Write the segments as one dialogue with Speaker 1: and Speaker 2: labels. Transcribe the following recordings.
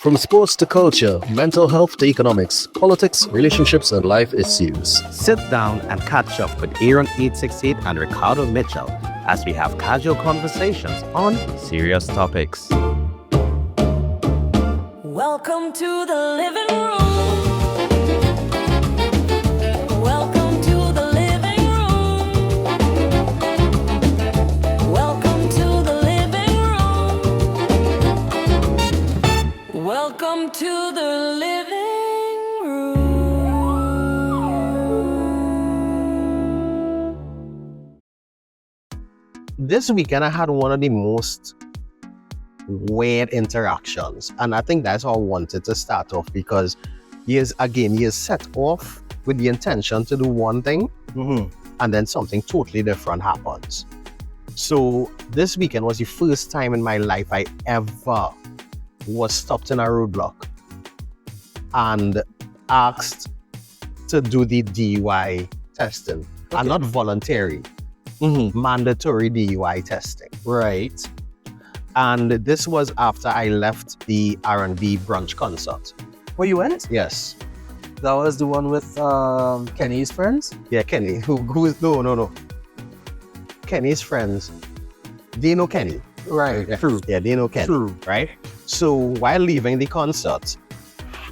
Speaker 1: From sports to culture, mental health to economics, politics, relationships, and life issues.
Speaker 2: Sit down and catch up with Aaron 868 and Ricardo Mitchell as we have casual conversations on serious topics.
Speaker 3: Welcome to the living room. Welcome to the living room. Welcome to the living room. Welcome to the living room.
Speaker 4: This weekend I had one of the most weird interactions, and I think that's how I wanted to start off, because he is set off with the intention to do one thing, and then something totally different happens. So this weekend was the first time in my life I ever was stopped in a roadblock and asked to do the DUI testing, and not voluntary, mandatory DUI testing.
Speaker 5: Right.
Speaker 4: And this was after I left the R&B brunch concert.
Speaker 5: Where you went?
Speaker 4: Yes.
Speaker 5: That was the one with Kenny's friends?
Speaker 4: Yeah, Kenny. Who is no. Kenny's friends. They know Kenny.
Speaker 5: Right.
Speaker 4: Yeah.
Speaker 5: True.
Speaker 4: Yeah, they know Kenny.
Speaker 5: True.
Speaker 4: Right? So while leaving the concert,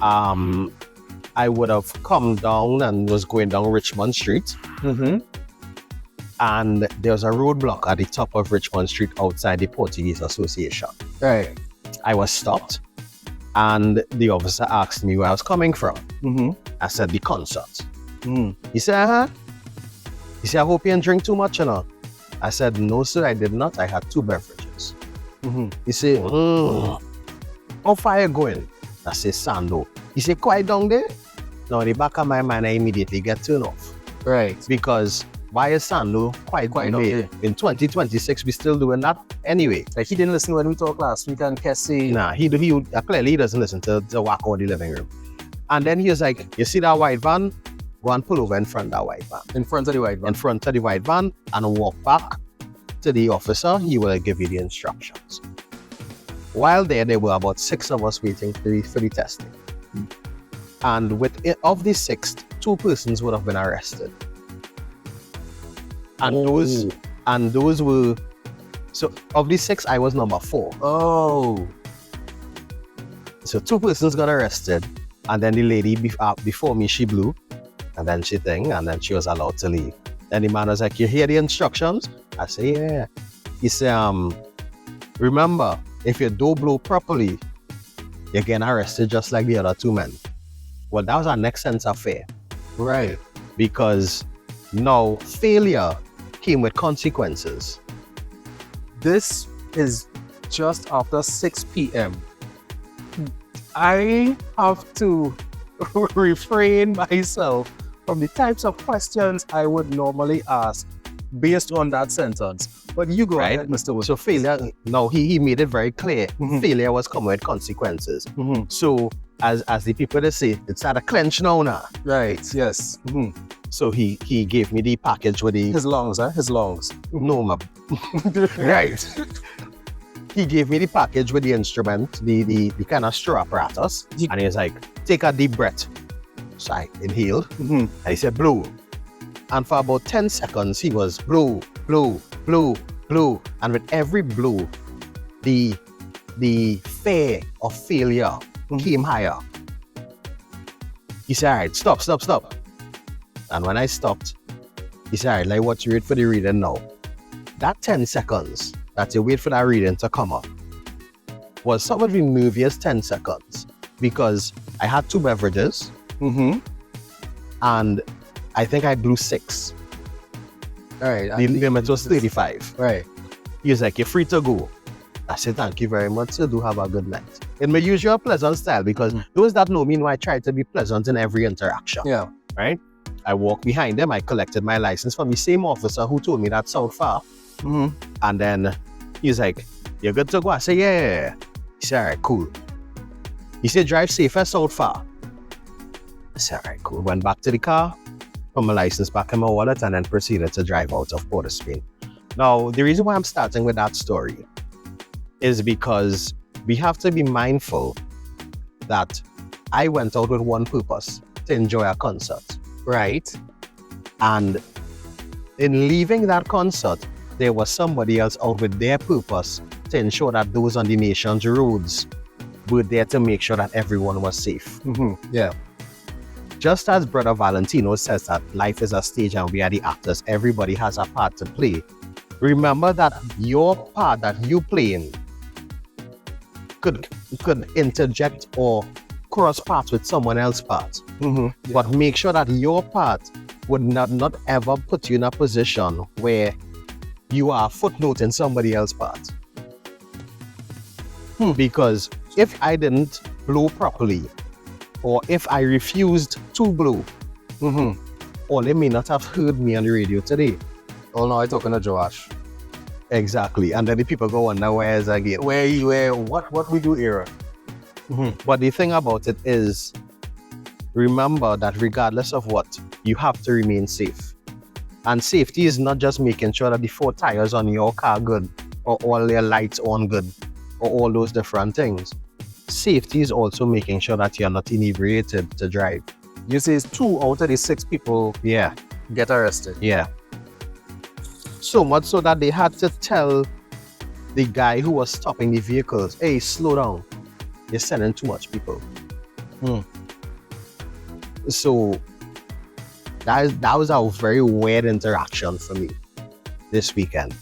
Speaker 4: I would have come down and was going down Richmond Street. And there was a roadblock at the top of Richmond Street outside the Portuguese Association.
Speaker 5: Right.
Speaker 4: I was stopped, and the officer asked me where I was coming from. I said, the concert. He said, He said, I hope you didn't drink too much, you know. I said, no, sir, I did not. I had 2 beverages. He said, how far are you going? I said, Sando. He said, quiet down there. Now, in the back of my mind, I immediately get turned off.
Speaker 5: Right.
Speaker 4: Because why is Sando quiet down there? In 2026, we're still doing that anyway.
Speaker 5: Like, he didn't listen when we talked last week, and Kessie.
Speaker 4: Nah, he clearly doesn't listen to walk out the living room. And then he was like, you see that white van? Go and pull over in front of that white van.
Speaker 5: In front of the white van?
Speaker 4: In front of the white van, and walk back to the officer. He will give you the instructions. While there were about 6 of us waiting for the testing. And of the 6, 2 persons would have been arrested. And those were, so of the 6, I was number 4.
Speaker 5: Oh.
Speaker 4: So 2 persons got arrested, and then the lady before me, she blew, and then she was allowed to leave. Then the man was like, you hear the instructions? I say, yeah. He said, remember, if you don't blow properly, you're getting arrested just like the other 2 men. Well, that was our next sense of fear.
Speaker 5: Right.
Speaker 4: Because now failure came with consequences.
Speaker 5: This is just after 6 p.m. I have to refrain myself from the types of questions I would normally ask based on that sentence. But you go ahead, Mr. Wood.
Speaker 4: So failure, now he made it very clear. Failure was coming with consequences. So as the people they say, it's at a clench now.
Speaker 5: Right, yes.
Speaker 4: So he gave me the package with the...
Speaker 5: His lungs, huh? His lungs.
Speaker 4: No, ma. Right. He gave me the package with the instrument, the kind of straw apparatus. And he was like, take a deep breath. So I inhaled. And he said, blow. And for about 10 seconds, he was blow, blow, blow, blow. And with every blow, the fear of failure came higher. He said, all right, stop. And when I stopped, he said, all right, like what you wait for the reading now. That 10 seconds that you wait for that reading to come up was some of the nerviest 10 seconds, because I had 2 beverages and I think I blew 6.
Speaker 5: All right.
Speaker 4: The limit was 35.
Speaker 5: Right.
Speaker 4: He was like, you're free to go. I said, thank you very much, sir. Do have a good night. In my usual pleasant style, because those that know me know I try to be pleasant in every interaction.
Speaker 5: Yeah.
Speaker 4: Right? I walked behind them. I collected my license from the same officer who told me that South Far. And then he was like, you're good to go? I said, yeah. He said, all right, cool. He said, drive safe as South Far. I said, all right, cool. Went back to the car, put my license back in my wallet, and then proceeded to drive out of Port of Spain. Now, the reason why I'm starting with that story is because we have to be mindful that I went out with one purpose, to enjoy a concert.
Speaker 5: Right.
Speaker 4: And in leaving that concert, there was somebody else out with their purpose to ensure that those on the nation's roads were there to make sure that everyone was safe.
Speaker 5: Yeah.
Speaker 4: Just as Brother Valentino says that life is a stage and we are the actors, everybody has a part to play. Remember that your part that you play in could interject or cross paths with someone else's part. But make sure that your part would not ever put you in a position where you are a footnote in somebody else's part. Because if I didn't blow properly, or if I refused to blow, or they may not have heard me on the radio today.
Speaker 5: Oh no, I'm talking to Josh.
Speaker 4: Exactly. And then the people go wonder where is again.
Speaker 5: What we do, Aaron?
Speaker 4: But the thing about it is, remember that regardless of what, you have to remain safe. And safety is not just making sure that the 4 tires on your car good, or all their lights on good, or all those different things. Safety is also making sure that you're not inebriated to drive.
Speaker 5: You say 2 out of the 6 people
Speaker 4: Yeah,
Speaker 5: get arrested.
Speaker 4: yeah. So much so that they had to tell the guy who was stopping the vehicles, hey, slow down. You're sending too much people. So that was a very weird interaction for me this weekend.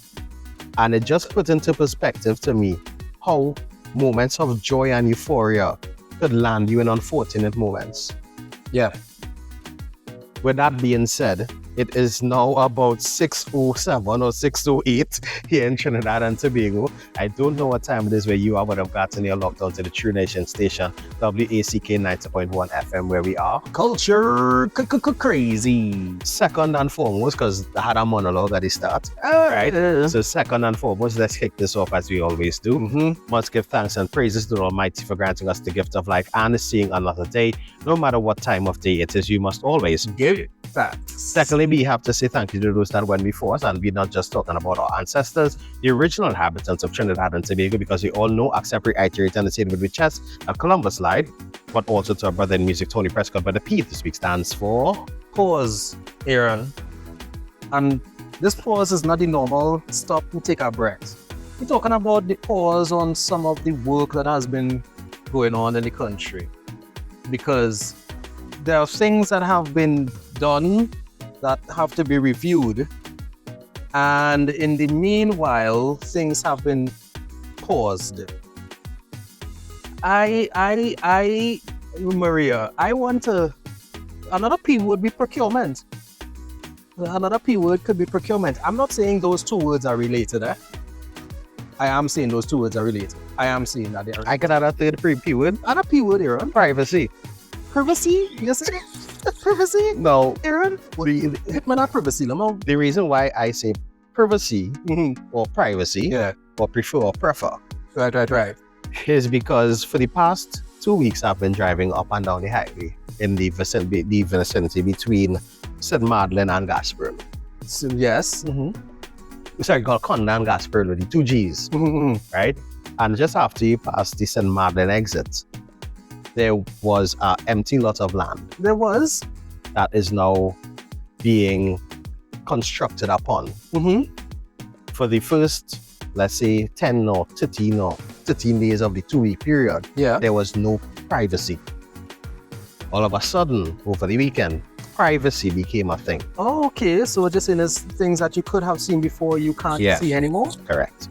Speaker 4: And it just put into perspective to me how moments of joy and euphoria could land you in unfortunate moments.
Speaker 5: Yeah.
Speaker 4: With that being said, it is now about 6:07 or 6:08 here in Trinidad and Tobago. I don't know what time it is where you are, but I've gotten here locked onto the True Nation station, WACK 90.1 FM, where we are.
Speaker 5: Culture crazy.
Speaker 4: Second and foremost, because I had a monologue at the start.
Speaker 5: All right.
Speaker 4: So second and foremost, let's kick this off as we always do. Must give thanks and praises to the Almighty for granting us the gift of life and seeing another day. No matter what time of day it is, you must always
Speaker 5: Give it that.
Speaker 4: Secondly, we have to say thank you to those that went before us, and we're not just talking about our ancestors, the original inhabitants of Trinidad and Tobago, because we all know, accept, reiterate, and say it with chest at Columbus lied, but also to our brother in music, Tony Prescott, but the P this week stands for
Speaker 5: Pause, Aaron. And this pause is not the normal stop and take a breath. We're talking about the pause on some of the work that has been going on in the country. Because there are things that have been done that have to be reviewed. And in the meanwhile, things have been paused. Maria, I want to, another P would be procurement. Another P word could be procurement. I'm not saying those 2 words are related. I am saying those 2 words are related. I am saying that they are.
Speaker 4: I can add a third P word.
Speaker 5: Add a P word, Aaron.
Speaker 4: Privacy.
Speaker 5: Privacy? Yes, privacy?
Speaker 4: No,
Speaker 5: Aaron? Hit me not privacy, no?
Speaker 4: the reason why I say privacy or privacy
Speaker 5: Yeah.
Speaker 4: or prefer or prefer
Speaker 5: Right.
Speaker 4: is because for the past 2 weeks I've been driving up and down the highway in the vicinity between St. Madeleine and Gaspereau.
Speaker 5: So, yes.
Speaker 4: Sorry, called Conda and Gaspereau with the 2 G's, right? And just after you pass the St. Madeleine exit, there was an empty lot of land
Speaker 5: There was.
Speaker 4: that is now being constructed upon. For the first, let's say, 10 or 13 days of the 2-week period,
Speaker 5: Yeah.
Speaker 4: there was no privacy. All of a sudden, over the weekend, privacy became a thing.
Speaker 5: Oh, okay. So just in as things that you could have seen before, you can't
Speaker 4: Yeah.
Speaker 5: see anymore?
Speaker 4: Correct.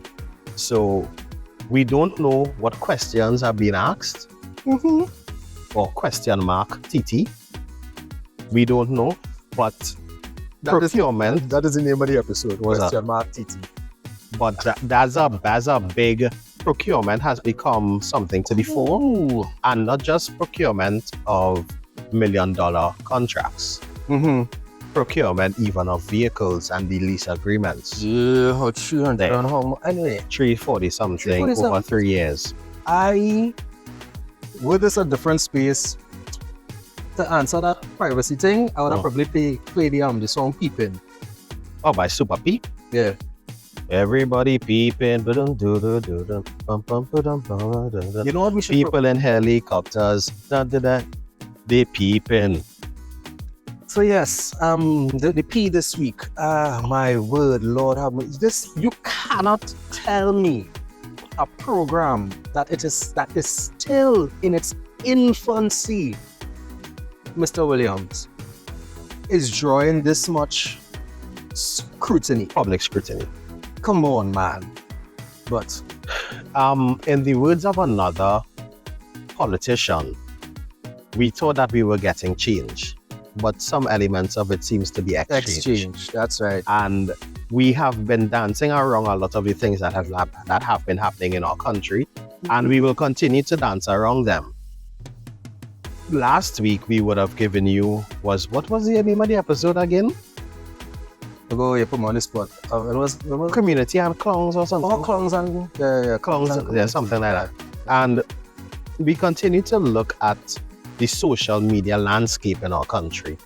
Speaker 4: So we don't know what questions are being asked, or question mark TT. We don't know, but procurement,
Speaker 5: That is the name of the episode.
Speaker 4: What's that?
Speaker 5: Question mark TT.
Speaker 4: but that's a big procurement has become something to be for, and not just procurement of $1 million contracts. Procurement even of vehicles and the lease agreements.
Speaker 5: Yeah, how true and
Speaker 4: There.
Speaker 5: anyway,
Speaker 4: 340 something
Speaker 5: 340
Speaker 4: over 3 years.
Speaker 5: with this a different space to answer that privacy thing, I would have probably play the song Peeping.
Speaker 4: Oh, by Super P?
Speaker 5: Yeah.
Speaker 4: Everybody peeping. You
Speaker 5: You know what we should
Speaker 4: People in helicopters. They peeping.
Speaker 5: So yes, the P this week. My word, Lord, have mercy. This you cannot tell me a program that is still in its infancy, Mr. Williams, is drawing this much scrutiny.
Speaker 4: Public scrutiny.
Speaker 5: Come on, man. But
Speaker 4: In the words of another politician, we thought that we were getting change, but some elements of it seems to be exchange.
Speaker 5: That's right.
Speaker 4: And we have been dancing around a lot of the things that have been happening in our country, and we will continue to dance around them. Last week we would have given you what was the name of the episode again?
Speaker 5: Go, you put me on the spot. It was
Speaker 4: Community and clowns or something.
Speaker 5: clowns and
Speaker 4: Clowns, something like that. And we continue to look at the social media landscape in our country.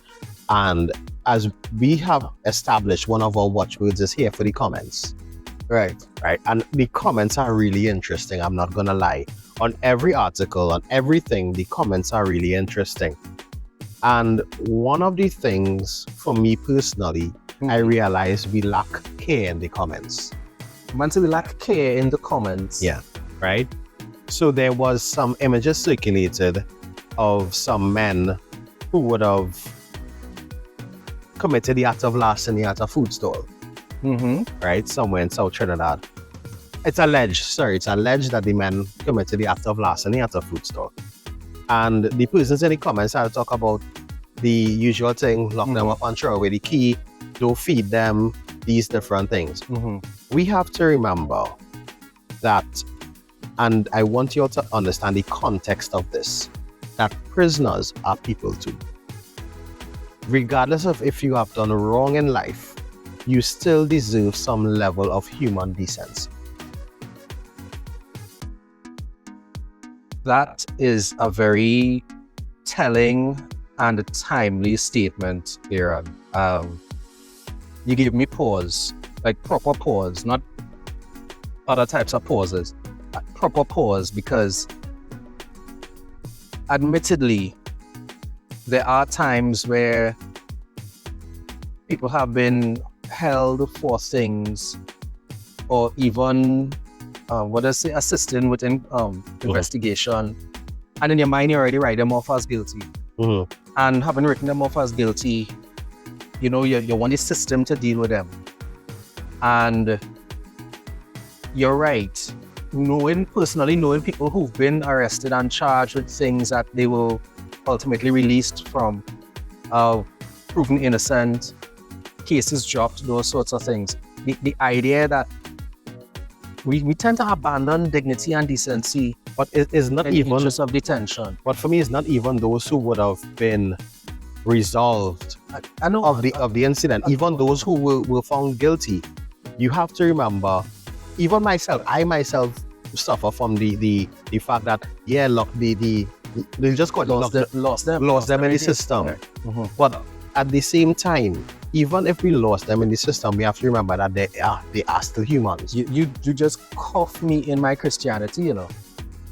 Speaker 4: And as we have established, one of our watchwords is here for the comments.
Speaker 5: Right.
Speaker 4: Right. And the comments are really interesting. I'm not going to lie. On every article, on everything, the comments are really interesting. And one of the things for me personally, I realized we lack care in the comments.
Speaker 5: Man, so we lack care in the comments.
Speaker 4: Yeah. Right. So there was some images circulated of some men who would have committed the act of larceny at a food stall. Right, somewhere in South Trinidad. It's alleged that the men committed the act of larceny at a food stall. And the persons in the comments had to talk about the usual thing, lock them up and throw away the key, don't feed them, these different things. We have to remember that, and I want you all to understand the context of this, that prisoners are people too. Regardless of if you have done wrong in life, you still deserve some level of human decency.
Speaker 5: That is a very telling and a timely statement, Aaron. You gave me pause, like proper pause, not other types of pauses. Proper pause, because admittedly, there are times where people have been held for things, or even assisting with investigation, and in your mind you already write them off as guilty. And having written them off as guilty, you know, you want the system to deal with them. And you're right, personally knowing people who've been arrested and charged with things that they will ultimately released from, proven innocent, cases dropped, those sorts of things. The idea that we tend to abandon dignity and decency,
Speaker 4: but it is not
Speaker 5: in the
Speaker 4: even
Speaker 5: interest of detention.
Speaker 4: But for me, it's not even those who would have been resolved
Speaker 5: I know
Speaker 4: of the incident. Even those who were found guilty. You have to remember, even myself, I myself suffer from the fact that they just got
Speaker 5: lost them
Speaker 4: in the system. But at the same time, even if we lost them in the system, we have to remember that they are still humans.
Speaker 5: You just cough me in my Christianity, you know.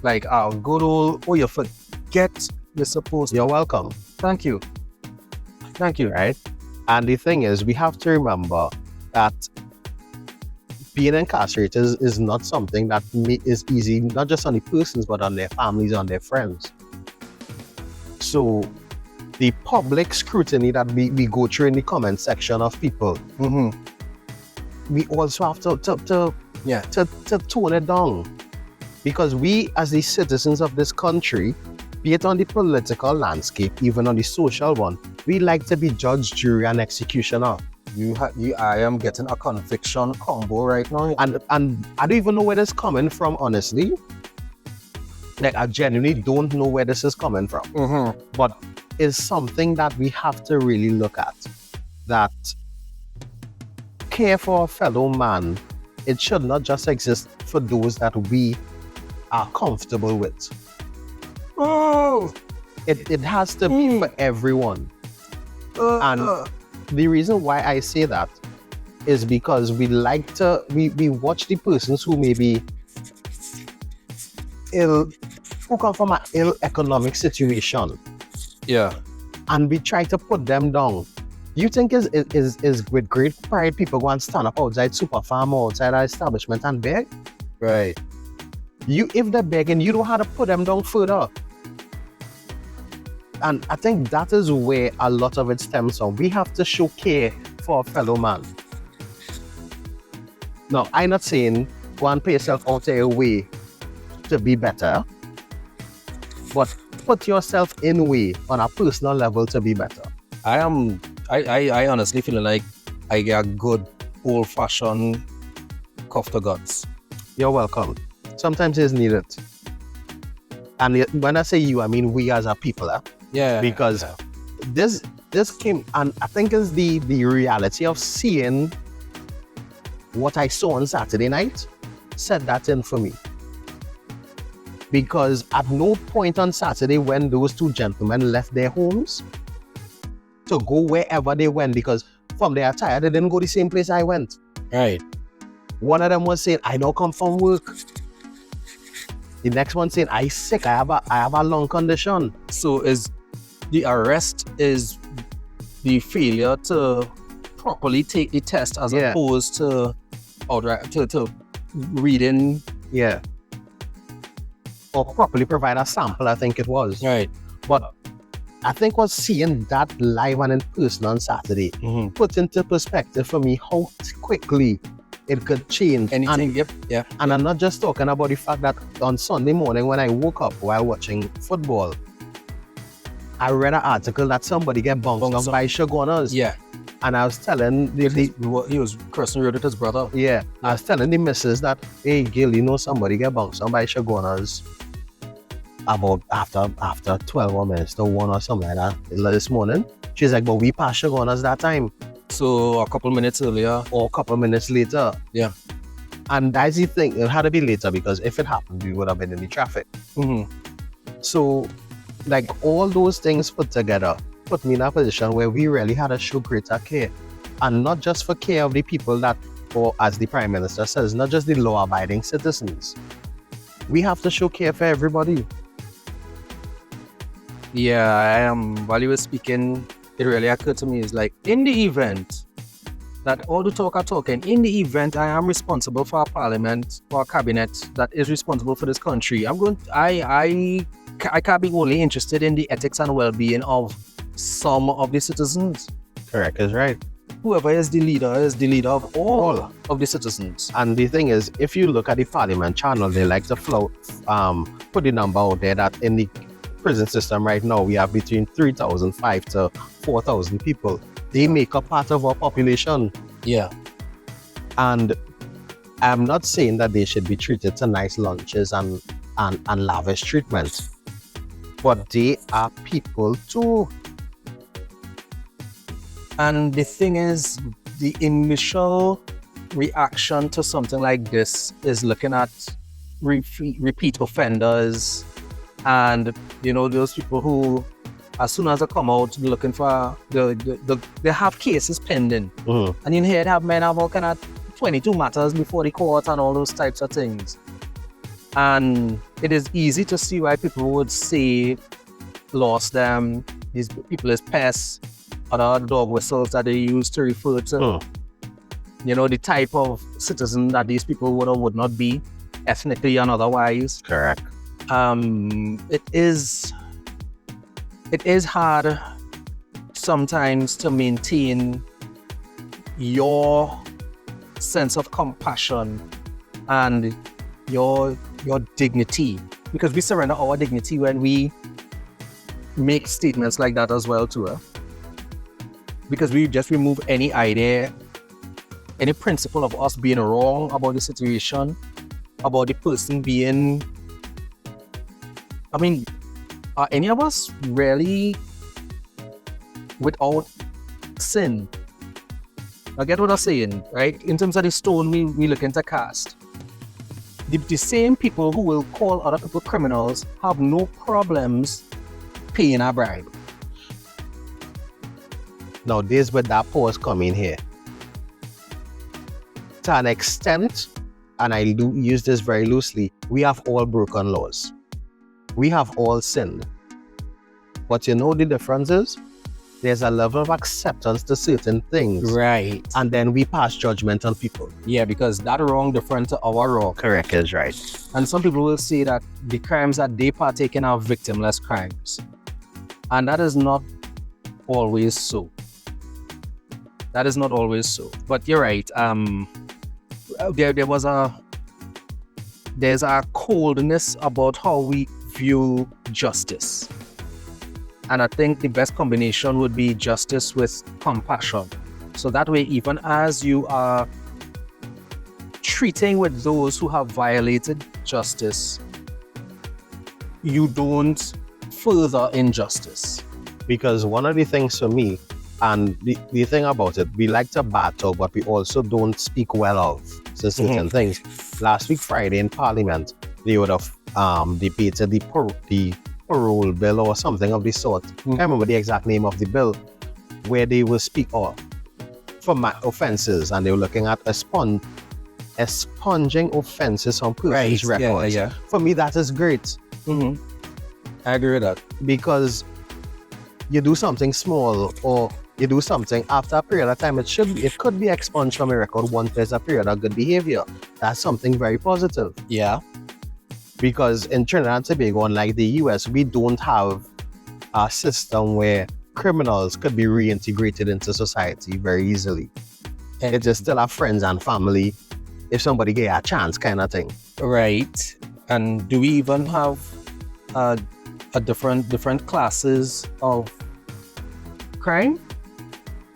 Speaker 5: Like our good old, you forget you're supposed to.
Speaker 4: You're welcome.
Speaker 5: Thank you.
Speaker 4: Right? And the thing is, we have to remember that being incarcerated is not something that is easy, not just on the persons, but on their families, on their friends. So the public scrutiny that we go through in the comment section of people, we also have to tone it down. Because we, as the citizens of this country, be it on the political landscape, even on the social one, we like to be judge, jury, and executioner.
Speaker 5: I am getting a conviction combo right now.
Speaker 4: And I don't even know where this is coming from, honestly. Like, I genuinely don't know where this is coming from. But it's something that we have to really look at. That care for a fellow man, it should not just exist for those that we are comfortable with. It has to be for everyone. And the reason why I say that is because we watch the persons who may be ill, who come from an ill economic situation,
Speaker 5: Yeah.
Speaker 4: and we try to put them down. You think is with great pride people go and stand up outside super farm or outside our establishment and beg?
Speaker 5: Right.
Speaker 4: If they're begging, you don't have to put them down further. And I think that is where a lot of it stems from. We have to show care for a fellow man. Now, I'm not saying go and pay yourself out of your way to be better, but put yourself in way on a personal level to be better.
Speaker 5: I honestly feeling like I get a good old-fashioned cough to guts.
Speaker 4: You're welcome. Sometimes it's needed. And when I say you, I mean we as a people.
Speaker 5: Yeah.
Speaker 4: Because this came, and I think is the reality of seeing what I saw on Saturday night set that in for me. Because at no point on Saturday when those two gentlemen left their homes to go wherever they went, because from their attire, they didn't go the same place I went.
Speaker 5: Right.
Speaker 4: One of them was saying, I don't come from work. The next one saying, I sick, I have a lung condition.
Speaker 5: So is the arrest is the failure to properly take the test as
Speaker 4: Yeah.
Speaker 5: opposed to outright to reading.
Speaker 4: Yeah. Or properly provide a sample, I think it was.
Speaker 5: Right.
Speaker 4: But I think was seeing that live and in person on Saturday put into perspective for me how quickly it could change.
Speaker 5: Anything. Yep. Yeah.
Speaker 4: And I'm not just talking about the fact that on Sunday morning when I woke up while watching football, I read an article that somebody get bounced off by Shogunas.
Speaker 5: Yeah.
Speaker 4: And I was telling
Speaker 5: He was cursing with his brother.
Speaker 4: I was telling the missus that, hey Gil, you know somebody get bounced on by Shogunas about after 12 or minutes to 1 or something like that this morning. She's like, but we passed Shogunas that time.
Speaker 5: So a couple minutes earlier.
Speaker 4: Or a couple minutes later.
Speaker 5: Yeah.
Speaker 4: And that's the thing, it had to be later because if it happened, we would have been in the traffic. So, like all those things put together, put me in a position where we really had to show greater care. And not just for care of the people that, or as the Prime Minister says, not just the law-abiding citizens. We have to show care for everybody.
Speaker 5: Yeah, while you were speaking, it really occurred to me is like, in the event that all the talk are talking, in the event I am responsible for a parliament or a cabinet that is responsible for this country, I can't be only interested in the ethics and well-being of some of the citizens.
Speaker 4: Correct, is right.
Speaker 5: Whoever is the leader of all of the citizens.
Speaker 4: And the thing is, if you look at the Parliament channel, they like to put the number out there that in the prison system right now, we have between 3,005 to 4,000 people. They make up part of our population.
Speaker 5: Yeah.
Speaker 4: And I'm not saying that they should be treated to nice lunches and lavish treatment. But they are people too.
Speaker 5: And the thing is, the initial reaction to something like this is looking at repeat offenders and, those people who, as soon as they come out, looking for, they have cases pending. And in here, they have men have all kind of 22 matters before the court and all those types of things. And it is easy to see why people would say, lost them, these people is pests, other dog whistles that they use to refer to, the type of citizen that these people would or would not be, ethnically and otherwise.
Speaker 4: Correct.
Speaker 5: It is hard sometimes to maintain your sense of compassion and your dignity, because we surrender our dignity when we make statements like that as well too. Because we just remove any idea, any principle of us being wrong about the situation, about the person being... are any of us really without sin? I get what I'm saying, right? In terms of the stone we looking to cast. The same people who will call other people criminals have no problems paying a bribe.
Speaker 4: Now, this where that pause come in here. to an extent, and I do use this very loosely, we have all broken laws. We have all sinned. But you know the difference is? There's a level of acceptance to certain things.
Speaker 5: Right.
Speaker 4: And then we pass judgment on people.
Speaker 5: Yeah, because that wrong different to our wrong.
Speaker 4: Correct is right.
Speaker 5: And some people will say that the crimes that they partake in are victimless crimes. And that is not always so. That is not always so. But you're right. There's a coldness about how we view justice. And I think the best combination would be justice with compassion. So that way, even as you are treating with those who have violated justice, you don't further injustice.
Speaker 4: Because one of the things for me, and the thing about it, we like to battle, but we also don't speak well of certain things. Last week, Friday, in Parliament, they would have debated the parole bill or something of the sort. I can't remember the exact name of the bill, where they will speak for offences, and they were looking at expunging offences from persons' records.
Speaker 5: Yeah.
Speaker 4: For me, that is great.
Speaker 5: I agree with that.
Speaker 4: Because you do something small or you do something after a period of time, it could be expunged from a record once there's a period of good behavior. That's something very positive.
Speaker 5: Yeah.
Speaker 4: Because in Trinidad and Tobago, unlike the US, we don't have a system where criminals could be reintegrated into society very easily. It just still have friends and family if somebody get a chance kind of thing.
Speaker 5: Right. And do we even have a different classes of crime?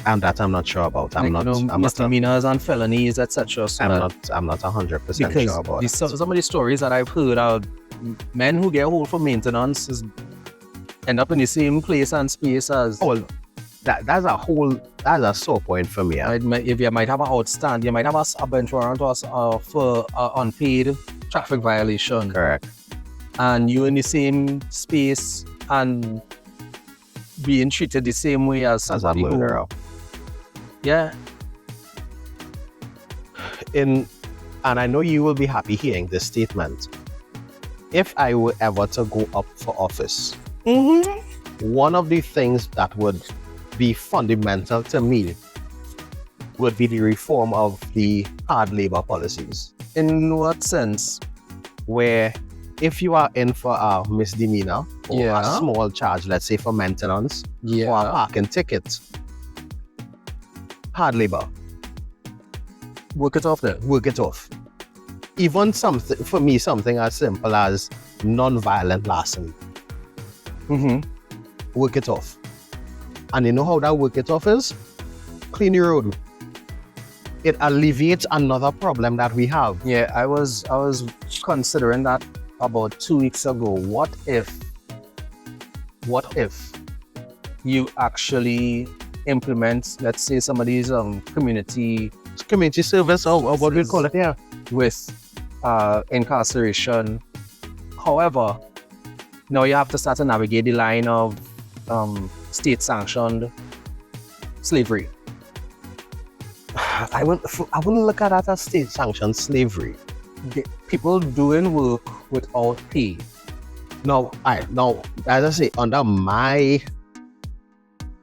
Speaker 4: And that I'm not sure about. I'm not
Speaker 5: misdemeanors and felonies, etc. So
Speaker 4: I'm not 100% sure about it.
Speaker 5: Some of the stories that I've heard are men who get hold for maintenance end up in the same place and space as.
Speaker 4: Oh, that's a sore point for me.
Speaker 5: If you might have an outstand, you might have a bench warrant for unpaid traffic violation.
Speaker 4: Correct.
Speaker 5: And you in the same space and being treated the same way as somebody
Speaker 4: a murderer.
Speaker 5: Yeah.
Speaker 4: And I know you will be happy hearing this statement. If I were ever to go up for office, one of the things that would be fundamental to me would be the reform of the hard labor policies.
Speaker 5: In what sense?
Speaker 4: Where if you are in for a misdemeanor or a small charge, let's say for maintenance or a parking ticket, hard labor.
Speaker 5: Work it off then.
Speaker 4: Work it off. Even something as simple as non-violent larceny. Work it off. And you know how that work it off is? Clean the road. It alleviates another problem that we have.
Speaker 5: Yeah, I was considering that about 2 weeks ago. What if you actually implement, let's say, some of these community
Speaker 4: service or what we call it here,
Speaker 5: with incarceration. However, now you have to start to navigate the line of state-sanctioned slavery.
Speaker 4: I wouldn't look at that as state-sanctioned slavery.
Speaker 5: People doing work without pay.
Speaker 4: Now, as I say, under my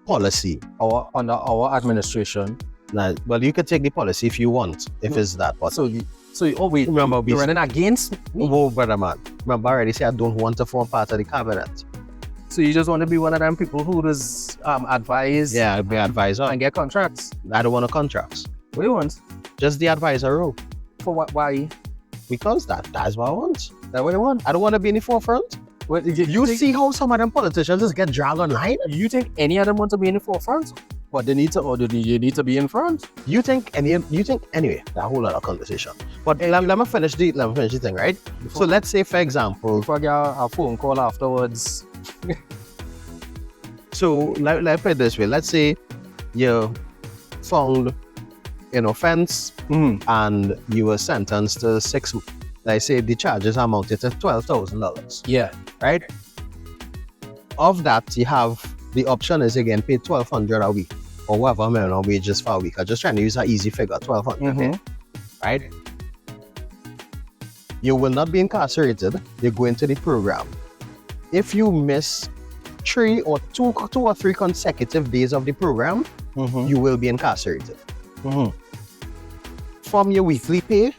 Speaker 4: policy,
Speaker 5: or under our administration.
Speaker 4: Well, you could take the policy if you want, if it's that. But
Speaker 5: so wait, remember, you're running against me?
Speaker 4: Oh, brother man. Remember, I already said I don't want to form part of the cabinet.
Speaker 5: So you just want to be one of them people who does advise?
Speaker 4: Yeah, be advisor.
Speaker 5: And get contracts?
Speaker 4: I don't want contracts.
Speaker 5: What do you want?
Speaker 4: Just the advisor role.
Speaker 5: For what? Why?
Speaker 4: Because that's what I want.
Speaker 5: That's what you want?
Speaker 4: I don't want to be in the forefront.
Speaker 5: What,
Speaker 4: you see how some of them politicians just get dragged online?
Speaker 5: You think any of them want to be in the forefront? But they need to, or do you need to be in front?
Speaker 4: Anyway, that whole other conversation. But let me finish the thing, right? So let's say, for example,
Speaker 5: before I get a phone call afterwards.
Speaker 4: So let's put it this way. Let's say you found an offense and you were sentenced to 6 months. Let's say the charges amounted to $12,000.
Speaker 5: Yeah.
Speaker 4: Right? Of that, you have the option is again pay $1,200 a week or whatever minimum wage is for a week. I'm just trying to use an easy figure, $1,200. right? You will not be incarcerated. You go into the program. If you miss two or three consecutive days of the program, you will be incarcerated. From your weekly pay,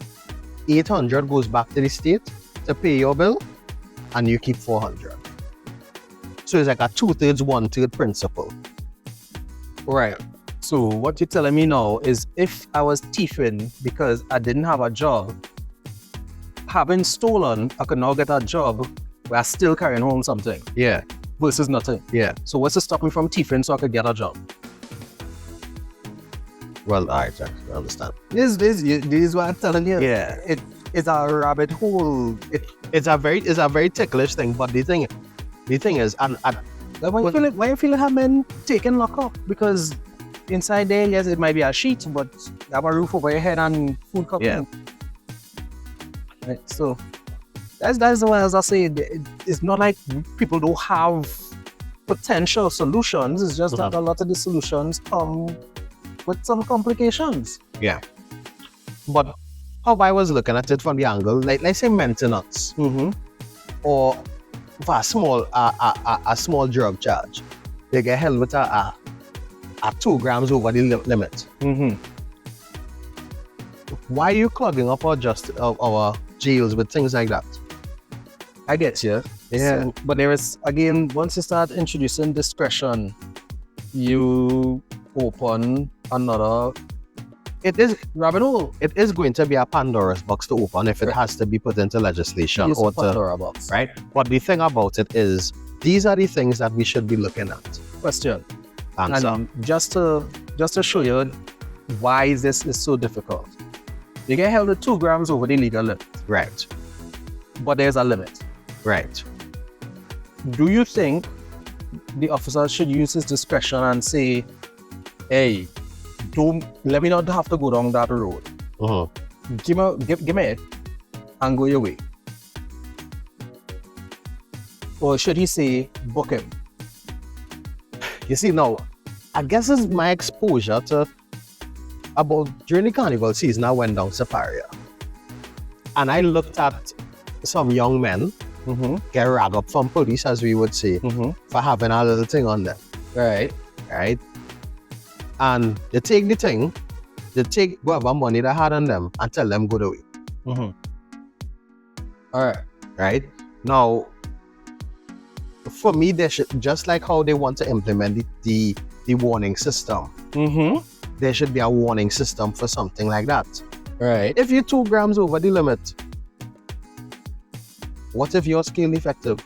Speaker 4: 800 goes back to the state to pay your bill, and you keep 400. So it's like a 2/3, 1/3 principle.
Speaker 5: Right. So what you're telling me now is if I was thieving because I didn't have a job, having stolen, I could now get a job where I still carrying home something
Speaker 4: Yeah,
Speaker 5: versus nothing.
Speaker 4: yeah.
Speaker 5: So what's to stop me from thieving so I could get a job?
Speaker 4: Well, all right, Jack, I understand.
Speaker 5: This is what I'm telling you.
Speaker 4: Yeah.
Speaker 5: It's a rabbit hole.
Speaker 4: It's a very ticklish thing, but the thing is, and
Speaker 5: Why you feel like men taking lock up? Because inside there, yes, it might be a sheet, but you have a roof over your head and food coming.
Speaker 4: Yeah.
Speaker 5: Right, so that's why, as I say, it's not like people don't have potential solutions. It's just that a lot of the solutions come with some complications.
Speaker 4: yeah. But how I was looking at it from the angle, like let's say maintenance, or for a small drug charge, they get held with a 2 grams over the limit. Why are you clogging up our jails with things like that?
Speaker 5: I get you.
Speaker 4: Yeah.
Speaker 5: So, but there is, again, once you start introducing discretion, you open another
Speaker 4: It is
Speaker 5: rabbit hole.
Speaker 4: it is going to be a Pandora's box to open if it has to be put into legislation
Speaker 5: It's
Speaker 4: or
Speaker 5: a Pandora box.
Speaker 4: right. But the thing about it is, these are the things that we should be looking at.
Speaker 5: Question.
Speaker 4: Answer.
Speaker 5: And just to show you why this is so difficult. You get held with 2 grams over the legal limit,
Speaker 4: Right.
Speaker 5: but there's a limit.
Speaker 4: Right.
Speaker 5: Do you think the officer should use his discretion and say, hey, let me not have to go down that road. Give me it and go your way? Or should he say, book him?
Speaker 4: You see, now, I guess it's my exposure to about during the carnival season, I went down Safari. And I looked at some young men get ragged up from police, as we would say, for having a little thing on them.
Speaker 5: Right.
Speaker 4: Right? And they take the thing, they take whatever money they had on them and tell them go away.
Speaker 5: All right.
Speaker 4: Right? Now, for me, they should, just like how they want to implement the warning system, there should be a warning system for something like that.
Speaker 5: Right.
Speaker 4: If you're 2 grams over the limit, what if your scale defective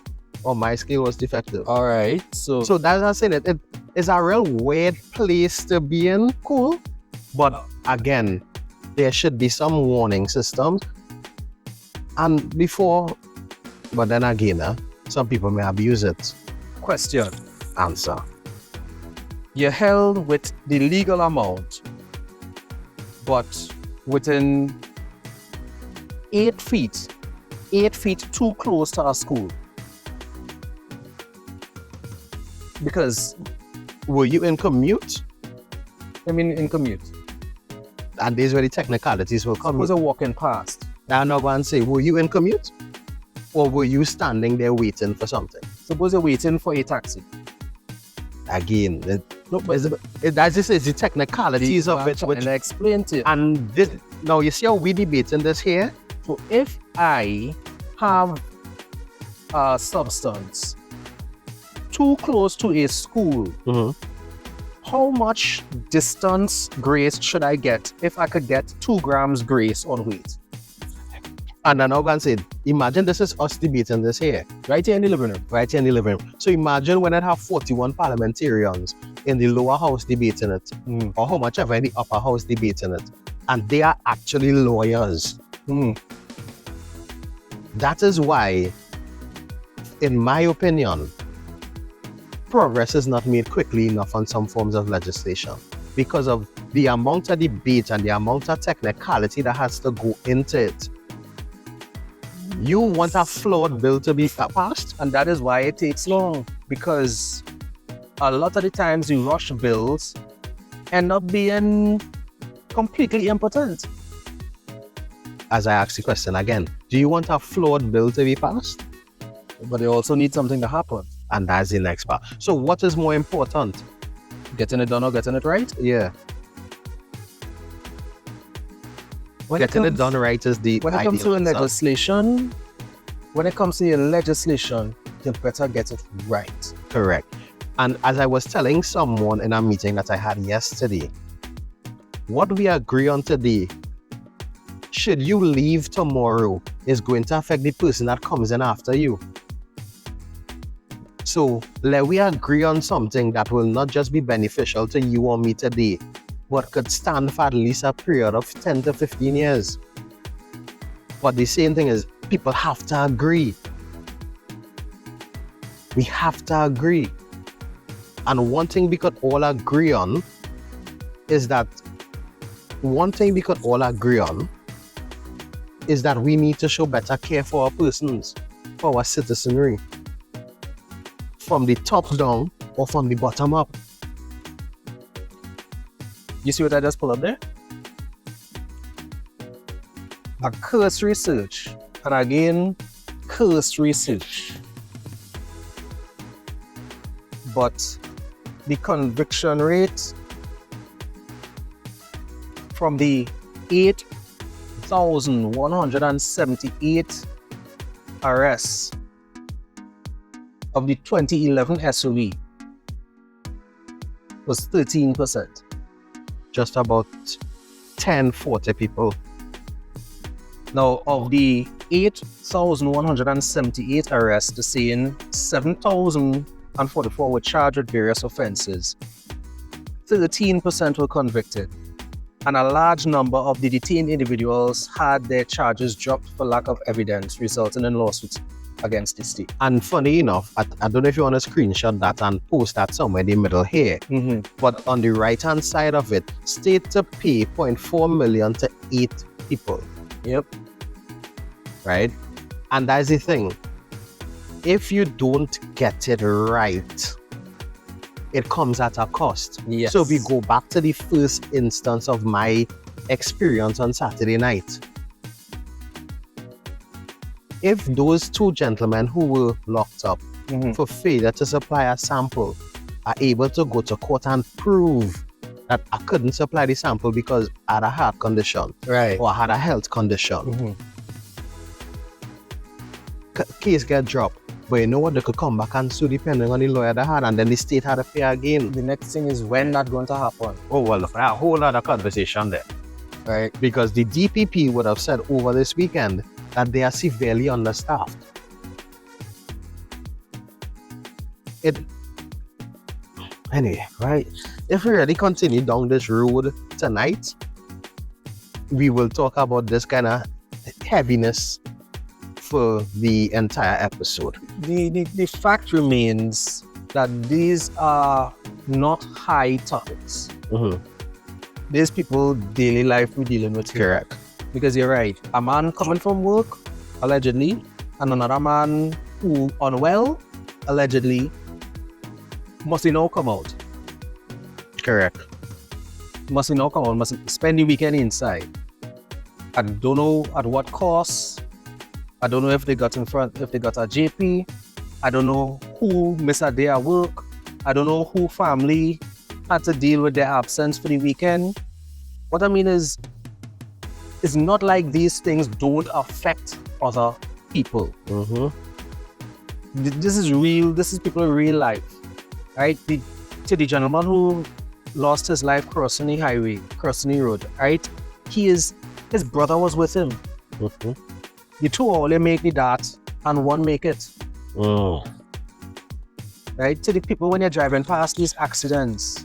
Speaker 4: or my scale was defective?
Speaker 5: All right. So
Speaker 4: that's what I'm saying. It is a real weird place to be in. Cool. But again, there should be some warning systems. And before, but then again, some people may abuse it.
Speaker 5: question.
Speaker 4: Answer.
Speaker 5: You're held with the legal amount, but within 8 feet too close to a school. Because,
Speaker 4: Were you in commute?
Speaker 5: I mean, in commute,
Speaker 4: And these were the technicalities will come.
Speaker 5: suppose you're walking past.
Speaker 4: I'm not going to say, were you in commute? Or were you standing there waiting for something?
Speaker 5: Suppose you're waiting for a taxi.
Speaker 4: Again, that's just the technicalities of it.
Speaker 5: And I explain to you.
Speaker 4: And this, now you see how we debating this here?
Speaker 5: So if I have a substance too close to a school, how much distance grace should I get if I could get 2 grams grace on weight?
Speaker 4: And I'm now going to say, imagine this is us debating this here.
Speaker 5: Right here in the living room.
Speaker 4: Right here in the living room. So imagine when I have 41 parliamentarians in the lower house debating it, or how much ever in the upper house debating it, and they are actually lawyers. That is why, in my opinion, progress is not made quickly enough on some forms of legislation because of the amount of debate and the amount of technicality that has to go into it. You want a flawed bill to be passed?
Speaker 5: And that is why it takes long, because a lot of the times the rush bills end up being completely impotent.
Speaker 4: as I ask the question again, do you want a flawed bill to be passed?
Speaker 5: But they also need something to happen.
Speaker 4: And that's the next part. So what is more important?
Speaker 5: Getting it done or getting it right?
Speaker 4: Yeah. Getting it done right is the
Speaker 5: When it comes to
Speaker 4: ideal result.
Speaker 5: legislation, you better get it right.
Speaker 4: Correct. And as I was telling someone in a meeting that I had yesterday, what we agree on today, should you leave tomorrow, is going to affect the person that comes in after you. So let we agree on something that will not just be beneficial to you or me today, but could stand for at least a period of 10 to 15 years. But the same thing is, people have to agree. We have to agree. And one thing we could all agree on is that we need to show better care for our persons, for our citizenry. From the top down or from the bottom up.
Speaker 5: You see what I just pulled up there? A cursory search. And again, cursory search. But the conviction rate from the 8,178 arrests of the 2011 SOE was 13%.
Speaker 4: Just about 40 people.
Speaker 5: Now, of the 8,178 arrests, the same 7,044 were charged with various offenses. 13% were convicted. And a large number of the detained individuals had their charges dropped for lack of evidence, resulting in lawsuits against the state.
Speaker 4: And funny enough, I don't know if you want to screenshot that and post that somewhere in the middle here. But on the right hand side of it, state to pay 0.4 million to 8 people.
Speaker 5: Yep.
Speaker 4: Right? And that's the thing. If you don't get it right, it comes at a cost.
Speaker 5: Yes.
Speaker 4: So we go back to the first instance of my experience on Saturday night. If those two gentlemen who were locked up for failure to supply a sample are able to go to court and prove that I couldn't supply the sample because I had a heart condition,
Speaker 5: Right.
Speaker 4: or I had a health condition, case get dropped. But you know what? They could come back and sue depending on the lawyer they had, and then the state had to pay again.
Speaker 5: The next thing is when that's going to happen.
Speaker 4: Oh, well, a whole other conversation there.
Speaker 5: Right.
Speaker 4: Because the DPP would have said over this weekend that they are severely understaffed. Anyway, right? If we really continue down this road tonight, we will talk about this kind of heaviness for the entire episode.
Speaker 5: The fact remains that these are not high topics. These people daily life we're dealing with here.
Speaker 4: Correct.
Speaker 5: Because you're right, a man coming from work, allegedly, and another man who unwell, allegedly, must he now come out.
Speaker 4: Correct.
Speaker 5: Must he now come out, must spend the weekend inside. I don't know at what cost. I don't know if they got a JP. I don't know who missed a day at work. I don't know who family had to deal with their absence for the weekend. What I mean is, it's not like these things don't affect other people. This is real. This is people in real life, right? To the gentleman who lost his life crossing the highway, crossing the road, right? His brother was with him. The two only make the dart and one make it. Right? To the people when you're driving past these accidents,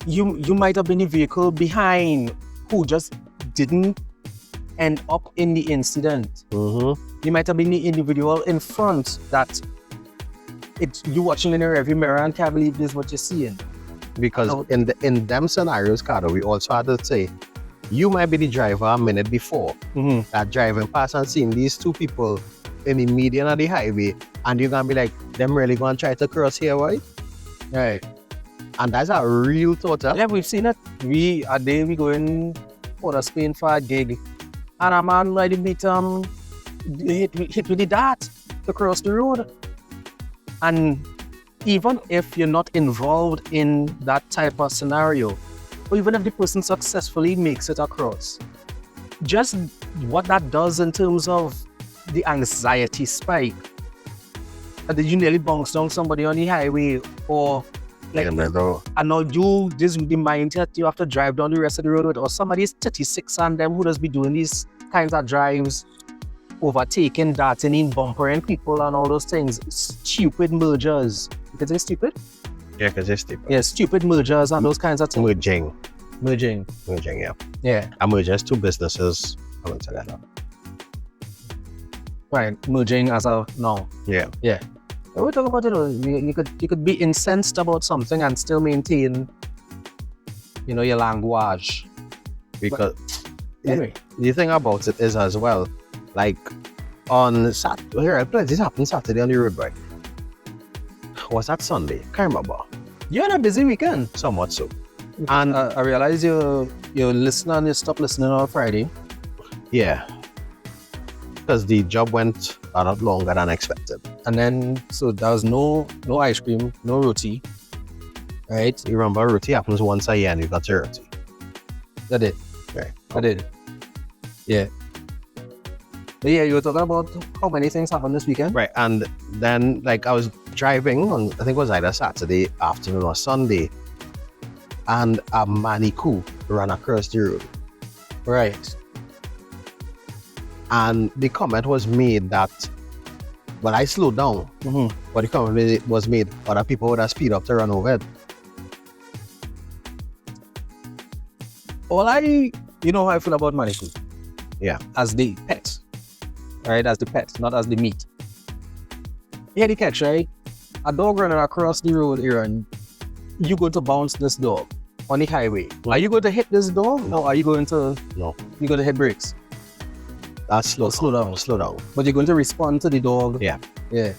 Speaker 5: you might have been in the vehicle behind who just didn't end up in the incident. You might have been the individual in front that you watching in your rearview mirror and can't believe this is what you're seeing.
Speaker 4: Because in them scenarios, Cardo, we also had to say, you might be the driver a minute before that driving past and seeing these two people in the median of the highway, and you're gonna be like, them really gonna try to cross here, right?
Speaker 5: Right.
Speaker 4: And that's a real thought.
Speaker 5: Yeah, we've seen it. We going for a Spain for a gig, and a man like meet hit with the dart to cross the road. And even if you're not involved in that type of scenario, or even if the person successfully makes it across, just what that does in terms of the anxiety spike, and then you nearly bounce down somebody on the highway, or like, and now you this the mind that you have to drive down the rest of the road with, or somebody's 36 and them who does be doing these kinds of drives, overtaking, darting in, bumpering people and all those things. Stupid mergers. You can say stupid?
Speaker 4: Yeah, because it's stupid.
Speaker 5: Yeah, stupid mergers and those kinds of things. Merging,
Speaker 4: yeah.
Speaker 5: Yeah.
Speaker 4: And mergers, two businesses coming together.
Speaker 5: Right, merging as a no.
Speaker 4: Yeah.
Speaker 5: Yeah. When we talk about it, you could be incensed about something and still maintain, your language.
Speaker 4: Because
Speaker 5: Anyway,
Speaker 4: the thing about it is as well, like on Saturday, this happened Saturday on the road, right? Was that Sunday? Can't remember.
Speaker 5: you had a busy weekend.
Speaker 4: Somewhat so. And
Speaker 5: I realize you're listening and you stopped listening on Friday.
Speaker 4: yeah, because the job went a lot longer than expected.
Speaker 5: And then, so there was no ice cream, no roti, right?
Speaker 4: You remember, roti happens once a year and you got your roti.
Speaker 5: That did.
Speaker 4: Right.
Speaker 5: I did. Yeah. But yeah, you were talking about how many things happened this weekend?
Speaker 4: Right, and then like I was driving on, I think it was either Saturday afternoon or Sunday, and a manikou ran across the road.
Speaker 5: Right.
Speaker 4: And the comment was made that, well, I slowed down, but the comment was made other people would have speed up to run over it.
Speaker 5: You know how I feel about manikou?
Speaker 4: Yeah.
Speaker 5: As the pet. Right? As the pet, not as the meat. Here the catch, right? A dog running across the road, Aaron. You going to bounce this dog on the highway. Are you going to hit this dog? Or are you going to...
Speaker 4: No.
Speaker 5: You're going to hit brakes?
Speaker 4: That's slow down.
Speaker 5: But you're going to respond to the dog?
Speaker 4: Yeah.
Speaker 5: Yeah.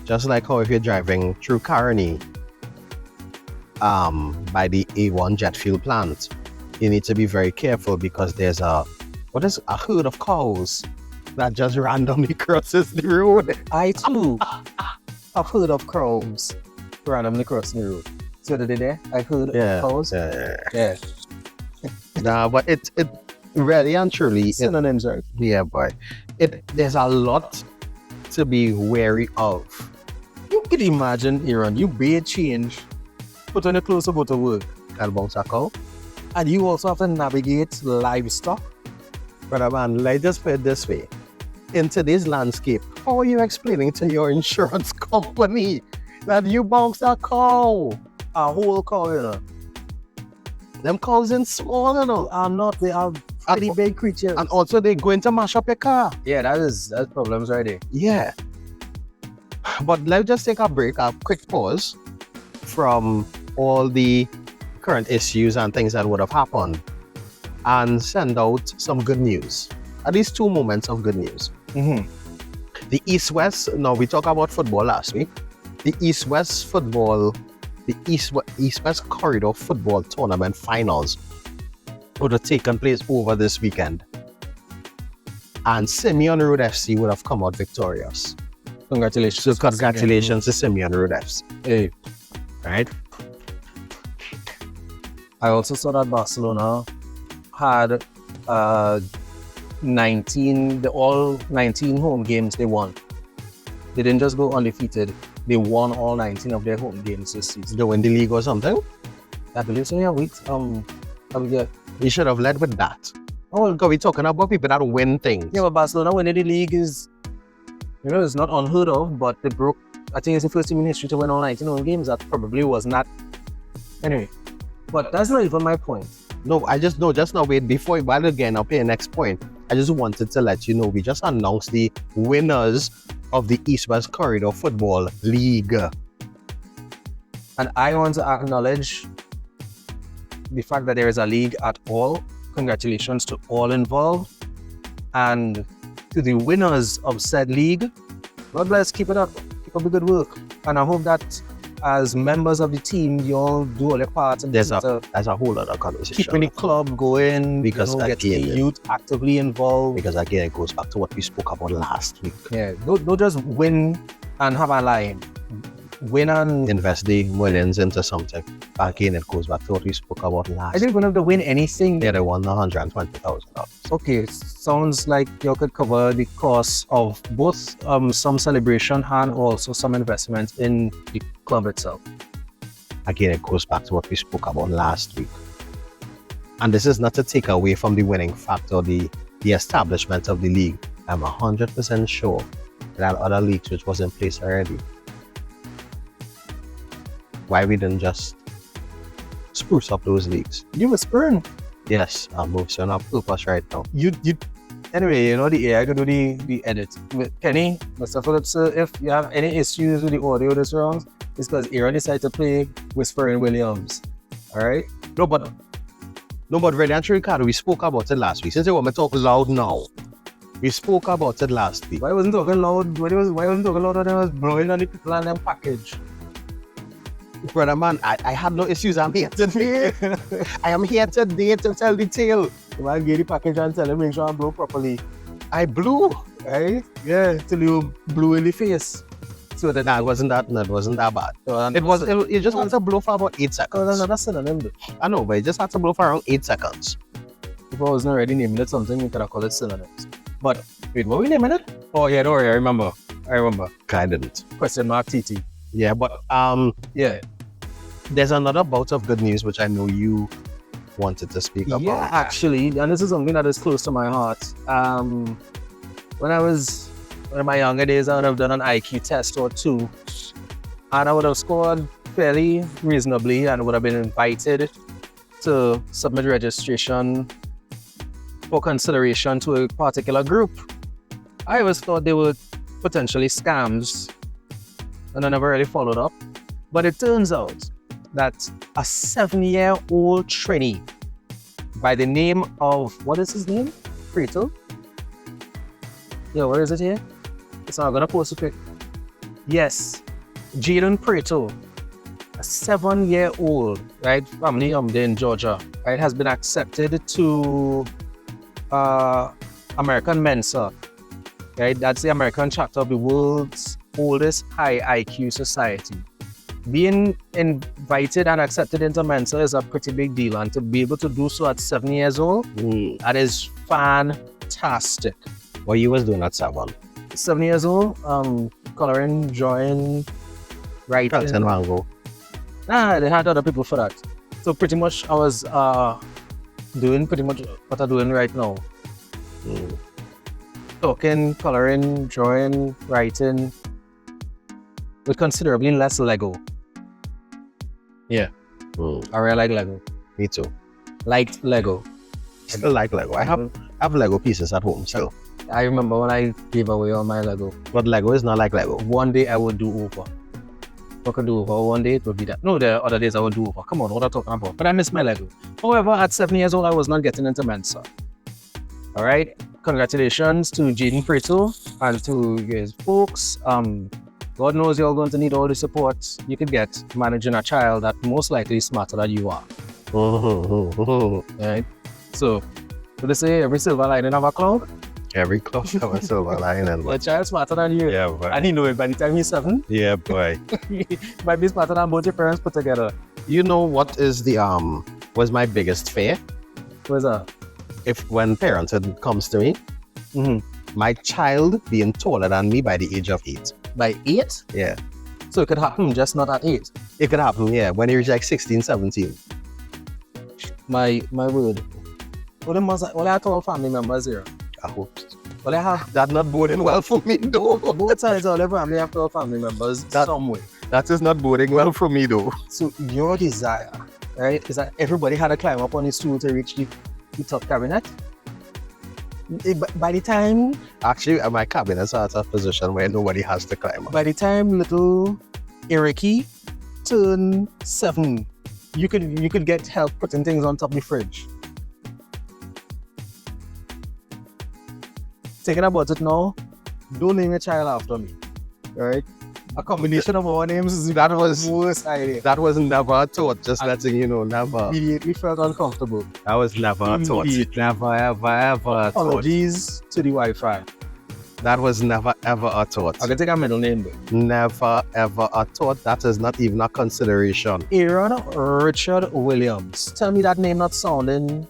Speaker 4: Just like how if you're driving through Caroni, by the A1 jet fuel plant, you need to be very careful because there's a herd of cows that just randomly crosses the road.
Speaker 5: I too have heard of crows randomly crossing the road. So the other day, I heard of cows. Yeah.
Speaker 4: Nah, but it really and truly,
Speaker 5: Synonyms, right?
Speaker 4: yeah, boy. There's a lot to be wary of.
Speaker 5: You could imagine, Aaron, you bear change, put on your clothes to go to work,
Speaker 4: Can bounce a cow.
Speaker 5: and you also have to navigate livestock.
Speaker 4: Brother man, let's just put it this way. In today's landscape, how are you explaining to your insurance company that you bounced a cow?
Speaker 5: A whole cow,
Speaker 4: Them cows ain't small,
Speaker 5: are not, they are pretty big creatures.
Speaker 4: And also they're going to mash up your car.
Speaker 5: Yeah, that's problems right there.
Speaker 4: Yeah. But let's just take a break, a quick pause from all the current issues and things that would have happened and send out some good news. At least two moments of good news. The East-West, now we talked about football last week. The East-West Corridor Football Tournament finals would have taken place over this weekend. And Simeon Road FC would have come out victorious.
Speaker 5: Congratulations.
Speaker 4: So congratulations to Simeon Road FC.
Speaker 5: Hey.
Speaker 4: Right?
Speaker 5: I also saw that Barcelona had all 19 home games they won. They didn't just go undefeated. They won all 19 of their home games this season.
Speaker 4: They win the league or something?
Speaker 5: I believe so, yeah.
Speaker 4: You should have led with that.
Speaker 5: Oh,
Speaker 4: Because we're talking about people that win things.
Speaker 5: yeah, but Barcelona winning the league is, it's not unheard of, but they broke, I think it's the first team in history to win all 19 home games. That probably was not. Anyway, but that's not even my point.
Speaker 4: No, just now, wait, before you bother again, I'll play the next point. I just wanted to let you know, we just announced the winners of the East-West Corridor Football League.
Speaker 5: And I want to acknowledge the fact that there is a league at all. Congratulations to all involved. And to the winners of said league, God bless, keep it up. Keep up the good work. And I hope that as members of the team, you all do all your parts and
Speaker 4: There's a whole other conversation.
Speaker 5: keeping the club going,
Speaker 4: Because
Speaker 5: getting the
Speaker 4: again,
Speaker 5: youth actively involved.
Speaker 4: Because again, it goes back to what we spoke about last week.
Speaker 5: Yeah, don't just win and have a line. Win and
Speaker 4: Invest the millions into something. Again, it goes back to what we spoke about
Speaker 5: I
Speaker 4: last.
Speaker 5: didn't want to win anything.
Speaker 4: Yeah, they won $120,000.
Speaker 5: Okay, sounds like you could cover the cost of both some celebration and also some investment in the club itself.
Speaker 4: Again, it goes back to what we spoke about last week. And this is not to take away from the winning factor, the establishment of the league. I'm 100% sure that other leagues which was in place already. Why we didn't just spruce up those leagues?
Speaker 5: You whispering.
Speaker 4: Yes, I'm moving on purpose right now.
Speaker 5: Anyway, you know the AI can do the edit. With Kenny, Mr. Phillips, if you have any issues with the audio this round, it's because Aaron decided to play Whispering Williams. Alright?
Speaker 4: No, but really, and Ricardo, we spoke about it last week. Since you want me to talk loud now, we spoke about it last week.
Speaker 5: Why wasn't talking loud? Why wasn't talking loud when I was blowing on the people and them package?
Speaker 4: Brother man, I had no issues. I'm here today. I am here today to tell the tale.
Speaker 5: The man gave the package and tell him make sure I blow properly.
Speaker 4: I blew.
Speaker 5: Right? Yeah, till you blew in the face. So that
Speaker 4: It wasn't that bad.
Speaker 5: So,
Speaker 4: You just had to blow for about 8 seconds.
Speaker 5: another synonym though.
Speaker 4: I know, but you just had to blow for around 8 seconds.
Speaker 5: If I wasn't already naming it something, we could have called it synonyms. But wait, what were we naming it? Oh yeah, don't worry, I remember.
Speaker 4: I didn't.
Speaker 5: Question mark TT.
Speaker 4: Yeah, but
Speaker 5: Yeah.
Speaker 4: there's another bout of good news which I know you wanted to speak about.
Speaker 5: Yeah, actually, and this is something that is close to my heart. When I was in my younger days, I would have done an IQ test or two, and I would have scored fairly reasonably and would have been invited to submit registration for consideration to a particular group. I always thought they were potentially scams, and I never really followed up. But it turns out that a 7-year-old trainee by the name of, what is his name? Preto? Yeah, where is it here? It's not gonna post a pic. Yes, Jaden Preto, a 7-year-old, right, family in Georgia, right, has been accepted to American Mensa, right? That's the American chapter of the world's oldest high IQ society. Being invited and accepted into Mensa is a pretty big deal, and to be able to do so at 7 years old, that is fantastic.
Speaker 4: What you was doing at 7?
Speaker 5: 7 years old, coloring, drawing, writing.
Speaker 4: Carlton Mango.
Speaker 5: Nah, they had other people for that. So pretty much I was doing pretty much what I'm doing right now. Talking, coloring, drawing, writing, with considerably less Lego. Yeah, I really like Lego.
Speaker 4: Me too.
Speaker 5: Liked Lego.
Speaker 4: I still like Lego. I have Lego pieces at home still.
Speaker 5: I remember when I gave away all my Lego.
Speaker 4: But Lego is not like Lego.
Speaker 5: One day I would do over. If I could do over one day, it would be that. No, the other days I would do over. Come on, what am I talking about? But I miss my Lego. However, at 7 years old, I was not getting into Mensa. All right. Congratulations to Jaden Preto and to his folks. God knows you're going to need all the support you could get managing a child that most likely is smarter than you are. Right? So they say every silver lining of a cloud.
Speaker 4: Every cloud have a silver lining.
Speaker 5: A child smarter than you.
Speaker 4: Yeah, boy.
Speaker 5: And he know it by the time he's 7.
Speaker 4: Yeah, boy.
Speaker 5: He might be smarter than both your parents put together.
Speaker 4: You know what is the was my biggest fear?
Speaker 5: What's that?
Speaker 4: If when parenthood comes to me, my child being taller than me by the age of 8.
Speaker 5: By 8?
Speaker 4: Yeah.
Speaker 5: So it could happen, just not at 8.
Speaker 4: It could happen, yeah, when he reaches like 16, 17.
Speaker 5: My word. Well, I told family members here.
Speaker 4: I hope.
Speaker 5: Well, I have
Speaker 4: That's not boding well for me, though.
Speaker 5: both sides of the family have 12 family members some way.
Speaker 4: That is not boding well for me, though.
Speaker 5: So your desire, right, is that everybody had to climb up on the stool to reach the top cabinet. By the time...
Speaker 4: Actually, my cabinet's at a position where nobody has to climb up.
Speaker 5: By the time little Ericy turned 7, you could get help putting things on top of the fridge. Thinking about it now, don't name your child after me. Alright? A combination of our names,
Speaker 4: That was
Speaker 5: worst idea.
Speaker 4: that was never a thought. Just letting you know, never.
Speaker 5: Immediately felt uncomfortable.
Speaker 4: That was never a thought.
Speaker 5: Indeed.
Speaker 4: Never, ever, ever a thought.
Speaker 5: Apologies to the Wi-Fi.
Speaker 4: That was never, ever a thought.
Speaker 5: I can take a middle name though.
Speaker 4: Never, ever a thought. That is not even a consideration.
Speaker 5: Aaron Richard Williams. Tell me that name not sounding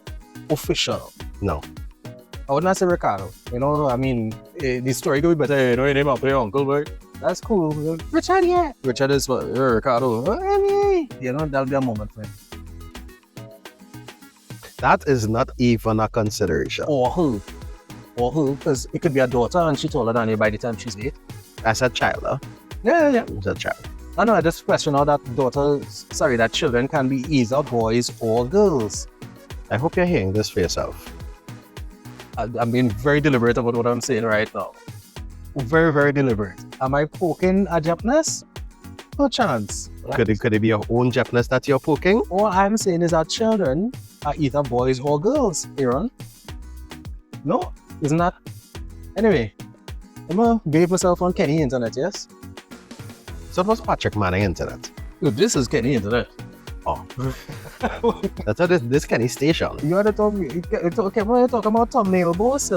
Speaker 5: official.
Speaker 4: No.
Speaker 5: I would not say Ricardo. You know, I mean, the story could be better. You know, your name up your uncle, right? That's cool. Richard, yeah. Richard is what? Ricardo. You know, that'll be a moment for him.
Speaker 4: That is not even a consideration.
Speaker 5: Or who? Or who? Because it could be a daughter and she taller than you by the time she's 8.
Speaker 4: As a child, huh?
Speaker 5: Yeah.
Speaker 4: As a child.
Speaker 5: I know, I just question how that that children can be either boys or girls.
Speaker 4: I hope you're hearing this for yourself.
Speaker 5: I'm being very deliberate about what I'm saying right now. Very, very deliberate. Am I poking a Japanese? No chance.
Speaker 4: Could it be your own Japanese that you're poking?
Speaker 5: All I'm saying is that children are either boys or girls, Aaron. No, isn't that? Anyway, I'm gonna behave myself on Kenny Internet, yes?
Speaker 4: So it was Patrick Manning Internet.
Speaker 5: Look, this is Kenny Internet.
Speaker 4: Oh. That's how this Kenny station.
Speaker 5: You had to talk, okay, when you talk about thumbnail boss,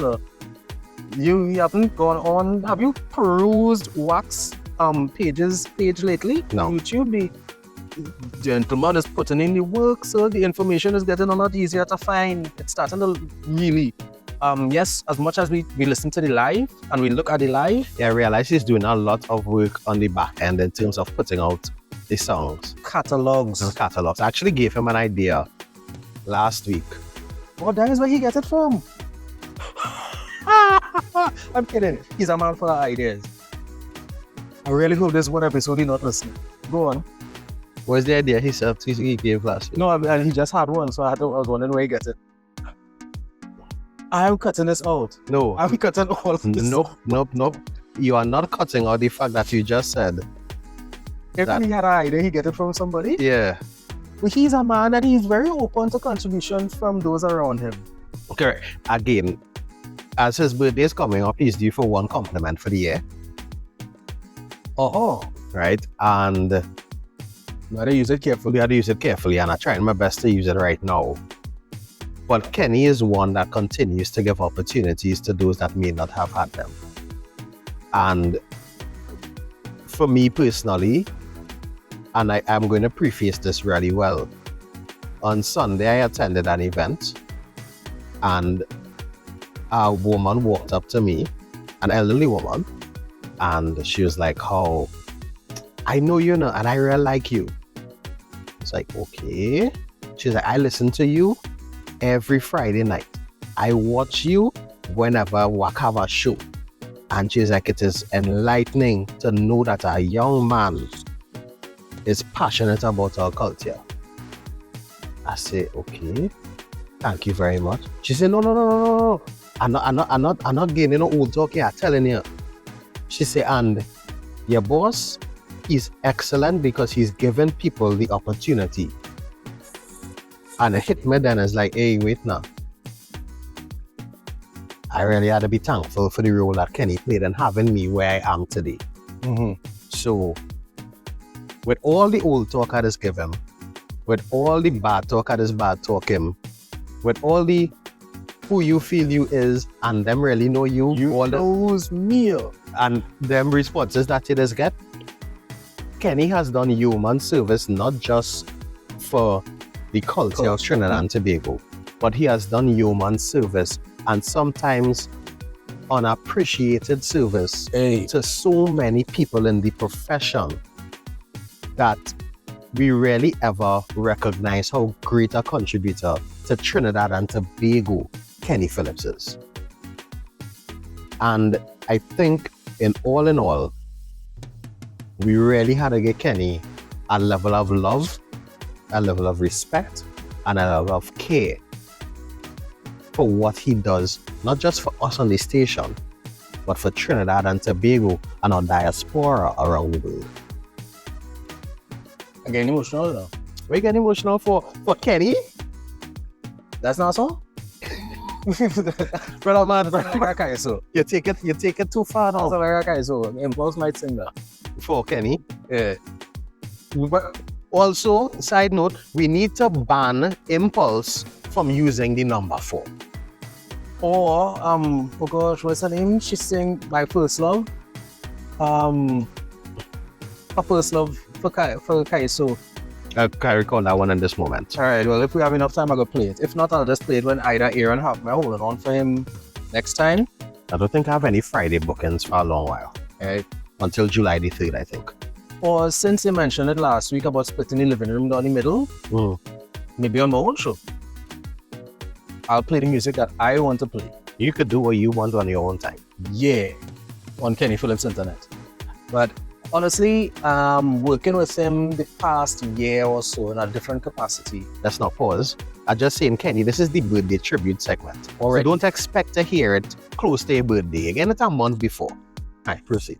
Speaker 5: you haven't gone on, have you perused Wax page lately?
Speaker 4: No.
Speaker 5: YouTube, the gentleman is putting in the work, so the information is getting a lot easier to find. It's starting to really, yes, as much as we listen to the live and we look at the live.
Speaker 4: Yeah, I realize he's doing a lot of work on the back end in terms of putting out the songs
Speaker 5: Catalogs.
Speaker 4: and catalogs. I actually gave him an idea last week.
Speaker 5: Oh, that is where he gets it from. I'm kidding. He's a man full of ideas. I really hope this one episode he's not listening. Go on.
Speaker 4: What's the idea he gave last week?
Speaker 5: No, and he just had one, so I was wondering where he gets it. I'm cutting this out.
Speaker 4: No.
Speaker 5: I'm cutting all of this.
Speaker 4: Nope. You are not cutting out the fact that you just said.
Speaker 5: If he had an idea, he get it from somebody.
Speaker 4: Yeah.
Speaker 5: But he's a man that he's very open to contributions from those around him.
Speaker 4: Correct. Again, as his birthday is coming up, he's due for one compliment for the year.
Speaker 5: Oh.
Speaker 4: Right? And
Speaker 5: You gotta use it carefully.
Speaker 4: we had to use it carefully, and I'm trying my best to use it right now. But Kenny is one that continues to give opportunities to those that may not have had them. And for me personally, and I'm going to preface this really well, on Sunday I attended an event and a woman walked up to me, an elderly woman, and she was like, "Oh, I know you know, and I really like you." It's like, okay. She's like, "I listen to you every Friday night. I watch you whenever we have a show." And she's like, "It is enlightening to know that a young man is passionate about our culture." I say, "Okay, thank you very much." She said, No. I'm not getting no old talk here, I'm telling you. She said, "And your boss, he's excellent because he's given people the opportunity." And it hit me then, it's like, hey, wait now. I really had to be thankful for the role that Kenny played in having me where I am today. So, with all the old talk I just give him, with all the bad talk I just bad talk him, with all the who you feel you is, and them really know you all the,
Speaker 5: knows me.
Speaker 4: and them responses that you just get, Kenny has done human service not just for the culture of Trinidad and Tobago, but he has done human service and sometimes unappreciated service to so many people in the profession that we rarely ever recognize how great a contributor to Trinidad and Tobago Kenny Phillips is. And I think in all, we really had to give Kenny a level of love, a level of respect, and a level of care for what he does, not just for us on the station, but for Trinidad and Tobago and our diaspora around the world.
Speaker 5: I'm getting emotional now.
Speaker 4: We get emotional for Kenny.
Speaker 5: That's not so?
Speaker 4: Brother man,
Speaker 5: Okay, so.
Speaker 4: you take it too far now.
Speaker 5: Okay, so. Impulse might sing that.
Speaker 4: for Kenny. But also, side note, we need to ban Impulse from using the number 4.
Speaker 5: Or, oh gosh, what's her name? She sang My First Love. Her First Love for Kaiso.
Speaker 4: I can't recall that one in this moment.
Speaker 5: All right, well, if we have enough time, I'll go play it. If not, I'll just play it when either Aaron have me holding on for him next time.
Speaker 4: I don't think I have any Friday bookings for a long while.
Speaker 5: All right.
Speaker 4: Until July the 3rd, I think.
Speaker 5: Or since you mentioned it last week about splitting the living room down the middle, maybe on my own show, I'll play the music that I want to play.
Speaker 4: You could do what you want on your own time.
Speaker 5: Yeah, on Kenny Phillips Internet. But honestly, working with him the past year or so in a different capacity.
Speaker 4: Let's not pause. I'm just saying, Kenny, this is the birthday tribute segment.
Speaker 5: Alright.
Speaker 4: So don't expect to hear it close to your birthday. Again, it's a month before. All right, proceed.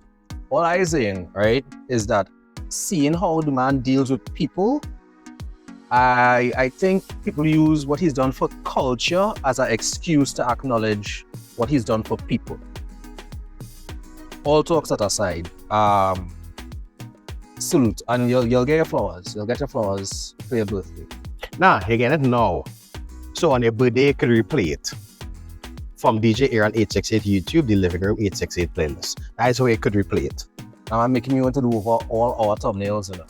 Speaker 5: All I'm saying, right, is that seeing how the man deals with people, I think people use what he's done for culture as an excuse to acknowledge what he's done for people. All talks that aside, salute, and you'll get your flowers. You'll get your flowers for your birthday.
Speaker 4: Nah, you get it now. So on your birthday, you could replay it from DJ Aaron 868 YouTube, the Living Room 868 playlist. That's how you could replay it.
Speaker 5: Now I'm making me want to do over all our thumbnails, you know.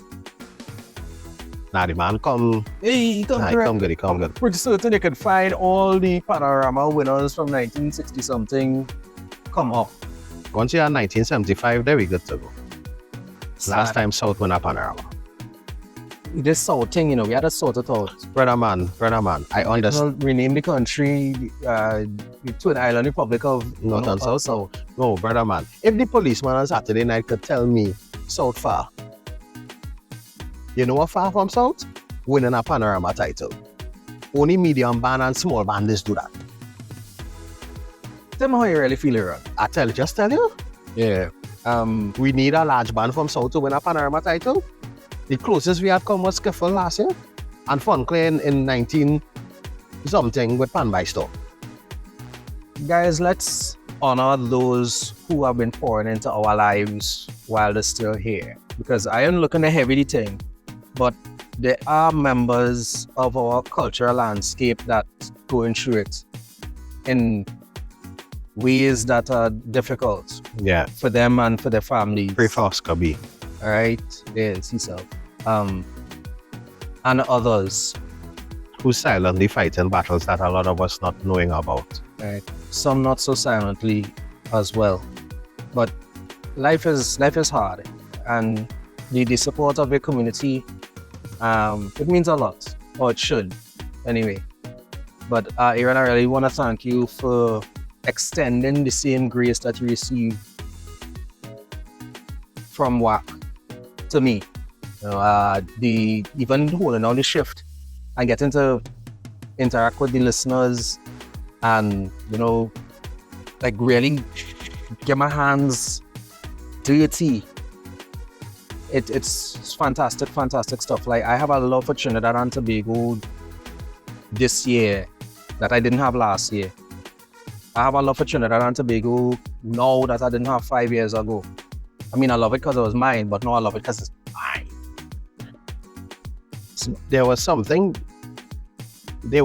Speaker 4: Nah, the man come.
Speaker 5: Hey, he come
Speaker 4: Nah, he
Speaker 5: correct.
Speaker 4: come good, he come good.
Speaker 5: Pretty certain you could find all the Panorama winners from 1960 something come up.
Speaker 4: Once you're 1975, there we good to go. Last time South won a Panorama.
Speaker 5: This sort thing, you know, we had to sort it out.
Speaker 4: Brother man, I understand.
Speaker 5: Well, rename the country to an island republic of
Speaker 4: North and South.
Speaker 5: South.
Speaker 4: No, brother man. If the policeman on Saturday night could tell me South far, you know what far from South? Winning a Panorama title. Only medium band and small bands do that.
Speaker 5: Tell me how you really feel, Aaron.
Speaker 4: Just tell you.
Speaker 5: Yeah.
Speaker 4: We need a large band from South to win a Panorama title. The closest we had come was Skiffle last year, and Funclay in 19 something with Pan by Store.
Speaker 5: Guys, let's honor those who have been pouring into our lives while they're still here. Because I am looking at heavy thing, but there are members of our cultural landscape that going through it in ways that are difficult
Speaker 4: Yeah.
Speaker 5: for them and for their families.
Speaker 4: Pray for Oscar B.
Speaker 5: All right, yes, himself, and others.
Speaker 4: Who's silently fighting battles that a lot of us not knowing about.
Speaker 5: Right, some not so silently as well. But life is hard, and the support of your community, it means a lot, or it should, anyway. But Aaron, I really want to thank you for extending the same grace that you received from WAC to me. You know, even holding on the shift and getting to interact with the listeners and, you know, like really get my hands dirty. It's fantastic stuff. Like, I have a love for Trinidad and Tobago this year that I didn't have last year. I have a love for Trinidad and Tobago now that I didn't have 5 years ago. I mean, I love it because it was mine, but now I love it because it's mine.
Speaker 4: There were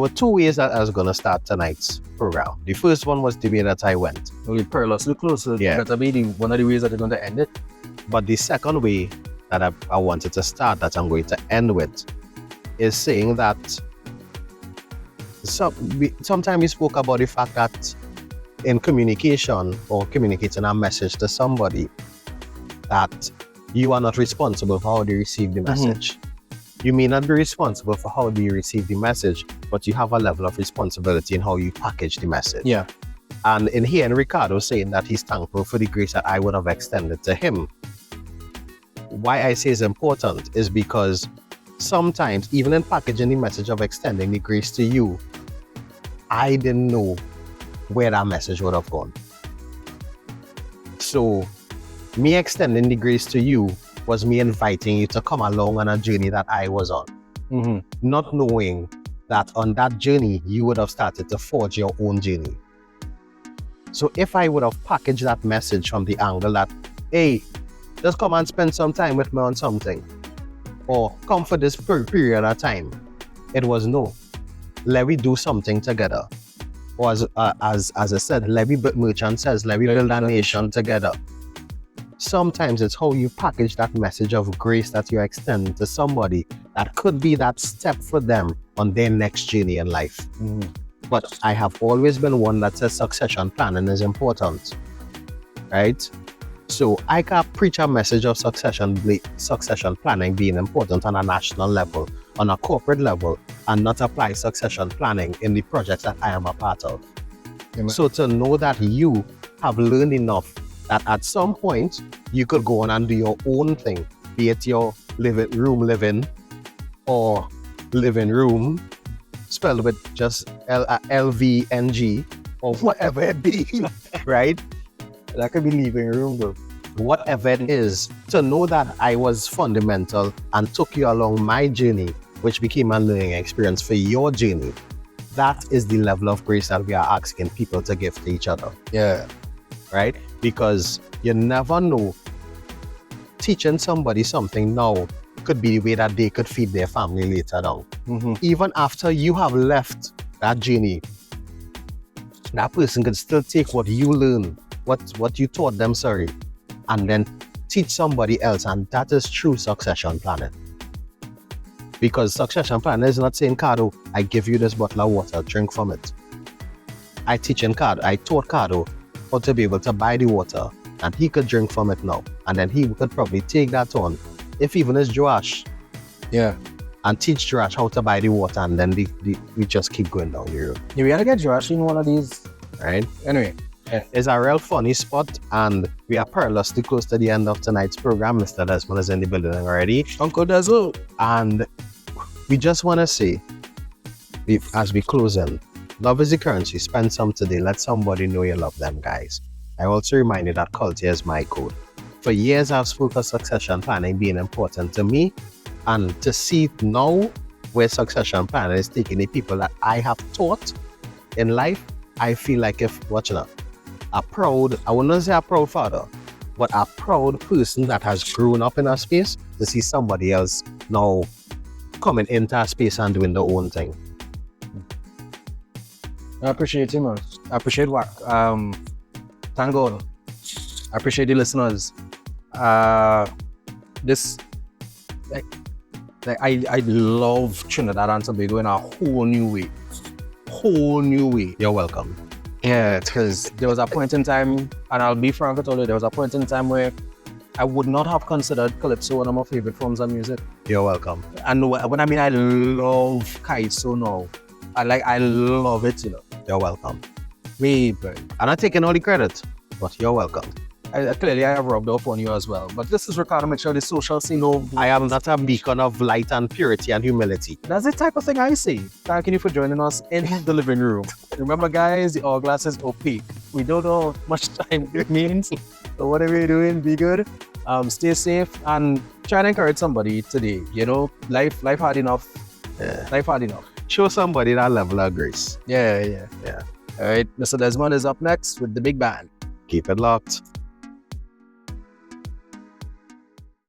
Speaker 4: 2 ways that I was going to start tonight's program. The first one was the way that I went.
Speaker 5: Only perilously close. So
Speaker 4: Yeah.
Speaker 5: that'll be one of the ways that they're going to end it.
Speaker 4: But the second way that I wanted to start, that I'm going to end with, is saying that sometimes we spoke about the fact that in communication or communicating a message to somebody, that you are not responsible for how they receive the message. You may not be responsible for how they receive the message, but you have a level of responsibility in how you package the message.
Speaker 5: Yeah.
Speaker 4: And in hearing Ricardo saying that he's thankful for the grace that I would have extended to him, why I say it's important is because sometimes, even in packaging the message of extending the grace to you, I didn't know where that message would have gone. So, me extending the grace to you was me inviting you to come along on a journey that I was on. Not knowing that on that journey, you would have started to forge your own journey. So if I would have packaged that message from the angle that, hey, just come and spend some time with me on something, or come for this period of time. It was no, let me do something together. Or as I said, let me merchant says, let me build a nation together. Sometimes it's how you package that message of grace that you extend to somebody that could be that step for them on their next journey in life. But I have always been one that says succession planning is important, right? So I can preach a message of succession planning being important on a national level, on a corporate level, and not apply succession planning in the projects that I am a part of.
Speaker 5: Amen.
Speaker 4: So to know that you have learned enough that at some point you could go on and do your own thing, be it your living or living room, spelled with just LVNG or whatever it be, right?
Speaker 5: That could be living room though.
Speaker 4: Whatever it is, to know that I was fundamental and took you along my journey, which became a learning experience for your journey. That is the level of grace that we are asking people to give to each other.
Speaker 5: Yeah.
Speaker 4: Right? Because you never know, teaching somebody something now could be the way that they could feed their family later down. Even after you have left that journey, that person could still take what you learn, what you taught them, and then teach somebody else, and that is true succession planning. Because succession planning is not saying, Cardo, I give you this bottle of water, drink from it. I taught Cardo how to be able to buy the water, and he could drink from it now. And then he could probably take that on, if even it's Joash,
Speaker 5: Yeah.
Speaker 4: and teach Joash how to buy the water, and then we just keep going down the road.
Speaker 5: Yeah, we gotta get Josh in one of these.
Speaker 4: Right?
Speaker 5: Anyway.
Speaker 4: It's a real funny spot, and we are perilously close to the end of tonight's program. Mr. Desmond is in the building already.
Speaker 5: Uncle Dazzle.
Speaker 4: And we just want to say, as we close in, love is the currency. Spend some today. Let somebody know you love them, guys. I also remind you that culture is my code. For years, I've spoken of succession planning being important to me, and to see now where succession planning is taking the people that I have taught in life, I feel like I wouldn't say a proud father, but a proud person that has grown up in a space to see somebody else now coming into a space and doing their own thing.
Speaker 5: I appreciate you, man. I appreciate what. Thank God. I appreciate the listeners. This, I love Trinidad and Tobago in a whole new way.
Speaker 4: You're welcome.
Speaker 5: Yeah, because there was a point in time, and I'll be frank with you, there was a point in time where I would not have considered Calypso one of my favorite forms of music.
Speaker 4: You're welcome.
Speaker 5: And when I mean I love Kaiso now, I love it, you know.
Speaker 4: You're welcome.
Speaker 5: Way back.
Speaker 4: I'm not taking all the credit, but you're welcome.
Speaker 5: Clearly, I have rubbed off on you as well. But this is Ricardo Mitchell, the social scene.
Speaker 4: I am not a beacon of light and purity and humility.
Speaker 5: That's the type of thing I say. Thank you for joining us in the living room. Remember, guys, the hourglass is opaque. We don't know how much time it means. So whatever you're doing, be good. Stay safe and try to encourage somebody today. You know, life hard enough.
Speaker 4: Yeah.
Speaker 5: Life hard enough.
Speaker 4: Show somebody that level of grace.
Speaker 5: Yeah. All right, Mr. Desmond is up next with the big band.
Speaker 4: Keep it locked.